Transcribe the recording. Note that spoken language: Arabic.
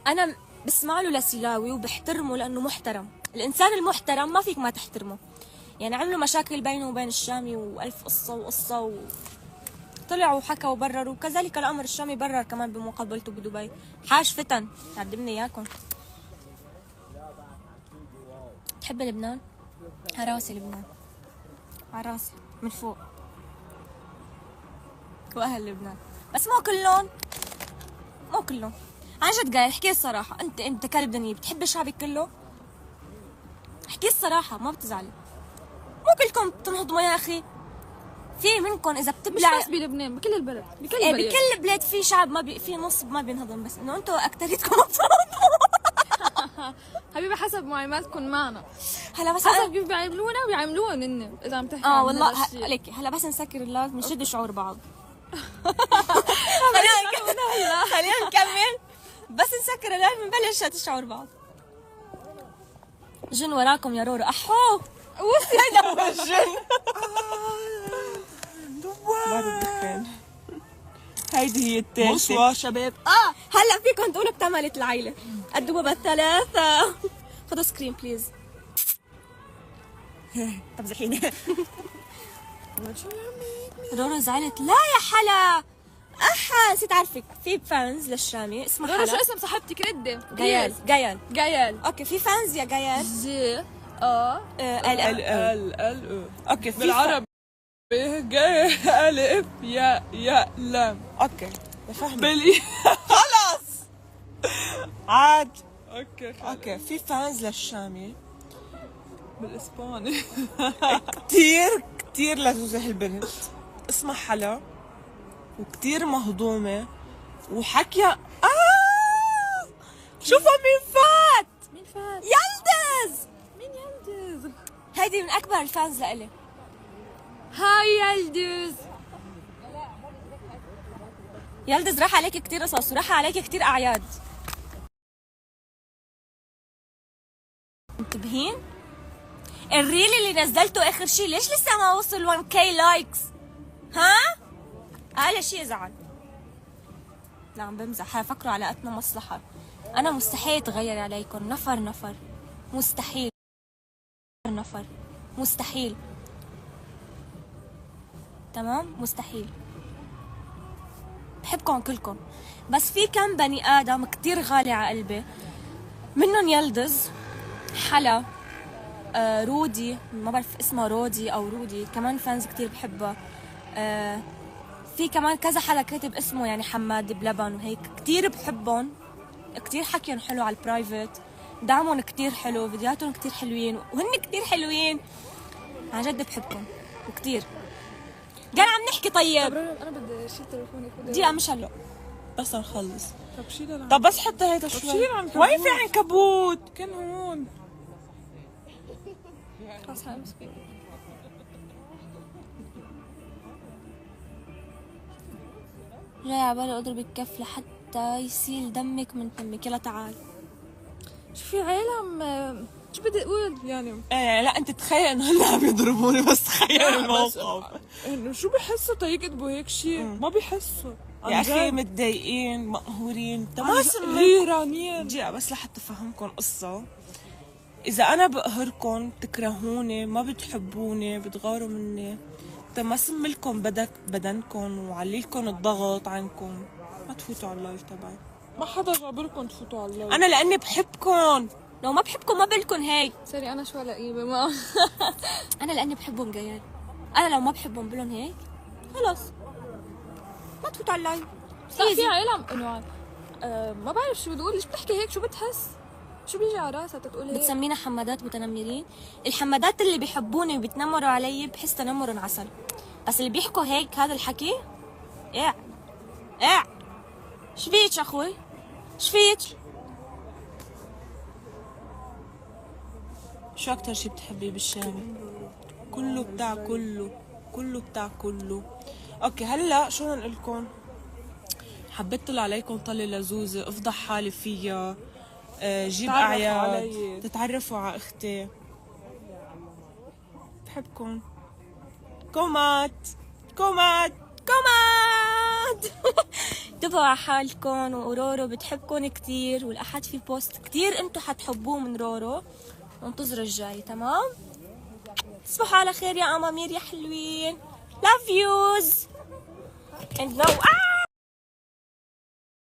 انا بسمع له لسلاوي وبحترمه لانه محترم. الانسان المحترم ما فيك ما تحترمه. يعني عملوا مشاكل بينه وبين الشامي والف قصه وقصه طلع وحكى وبرر، وكذلك الامر الشامي برر كمان بمقابلته بدبي. حاج فتن تعدمني اياكم. تحب لبنان؟ عراسي لبنان، عراسي من فوق، واهل لبنان، بس مو كلهم، مو كلهم. عن جد قايل احكي الصراحة، انت كلبنانية بتحب شعبك كله؟ احكي الصراحة ما بتزعلي. مو كلكم بتنهضموا يا اخي. في منكم اذا بتبلع، مش بس بلبنان، بكل البلد، بكل ايه البلد. بكل البلاد في شعب ما في نصب ما بينهضم، بس انه انتم اكثريتكم بتنهضموا. حبيبي حسب معلوماتكم معنا، هلا بس حسب كيف بيعملونا وبيعملوهم هن. اذا عم تحكي اه والله ليك هلا بس نسكر اللايف بنشد شعور بعض. خلينا نكمل بس نسكر اللايف بنبلش شد شعور بعض. جن وراكم يا رورو. احو وفي هيدا هو الجن. بعد الدخان. هيدي هي التالتة. بونسوار شباب. هلا فيكم تقولوا اكتملت العيلة. الدببة الثلاثة. خذوا سكرين بليز. تمزحيني. رورو زعلت. لا يا حلا. نسيت اعرفك في فانز للشامي اسمها رورو. شو حلا. اسم صاحبتك؟ ردي. جايال. جايال. اوكي في فانز يا جايال. جي ال اوكي في بالعربي جاي الف يا لام. اوكي فاهمة. بلي خلص عاد. اوكي في فانز للشامي بالاسباني. كتير لذوذة هالبنت، اسمها حلا وكتير مهضومة وحكيها. شوفوا مين فات. مين فات؟ يلدز. مين يلدز؟ هيدي من اكبر الفانز لإلي. هاي يلدز. يلدز راح عليك كتير قصص وراح عليك كتير اعياد. منتبهين؟ الريل اللي نزلته اخر شي ليش لسه ما وصل 1K لايكس؟ ها؟ اقل شي يزعل. لا عم بمزح، فكروا على قدنا مصلحة. انا مستحيل اتغير عليكم نفر. مستحيل. مستحيل. تمام؟ مستحيل. بحبكم كلكم، بس في كم بني ادم كتير غالي على قلبي، منهم يلدز، حلا، رودي، ما بعرف اسمها رودي او رودي، كمان فانز كتير بحبها. في كمان كذا حدا كاتب اسمه يعني حماد بلبن وهيك، كتير بحبهم، كتير حكيهم حلو على البرايفت، دعمهم كتير حلو، فيديوهاتهم كتير حلوين وهن كتير حلوين. عن جد بحبكم وكتير. قال عم نحكي طيب. انا بدي اشيل تليفوني. دقيقة مش هلا بس نخلص. طب شيل طب بس حتى هيدا شيل شوي. عنكبوت. وين في عنكبوت؟ كان هون. خلص حامسكي. جاي عبالي اضربك كف لحتى يسيل دمك من فمك. يلا تعال. شو في عالم، شو بدي اقول يعني لا انت تخيل انه هلا عم يضربوني، بس تخيل الموقف. انه شو بحسوا تيكذبوا هيك شيء؟ ما بيحسوا يا اخي متضايقين مقهورين. غيرانين. جي بس لحتى افهمكم قصة. اذا انا بقهركم بتكرهوني، ما بتحبوني، بتغاروا مني، ما سملكم بدنكم وعليلكم الضغط عنكم، ما تفوتوا على اللايف تبعي. ما حدا جابركم تفوتوا على اللايف. انا لاني بحبكم. لو ما بحبكم ما بلكن هيك. سوري انا شو لئيمه ما. انا لاني بحبهم جيال. انا لو ما بحبهم بلون هيك خلص ما تفوتوا على اللايف. لا في عالم انه ما بعرف شو بدي اقول. ليش بتحكي هيك؟ شو بتحس؟ شو بيجي على راسها تقول هيك؟ بتسمينا حمادات متنمرين. الحمادات اللي بيحبوني وبيتنمروا علي بحس تنمر عسل، بس اللي بيحكوا هيك هذا الحكي ايه شفيك اخوي؟ شفيك؟ شو اكتر شي بتحبيه بالشام؟ كله بتاع كله بتاع كله. اوكي هلا شو نقلكم؟ حبيت طلع عليكم طلة لزوزة افضح حالي فيها، جيب اعياد، تتعرفوا على اختي، بحبكم. كومات انتبهوا على حالكم، ورورو بتحبكم كتير، والأحد في بوست كتير انتو حتحبوه من رورو، وانتظروا الجاي. تمام؟ تصبحوا على خير يا أمامير يا حلوين. Love yous.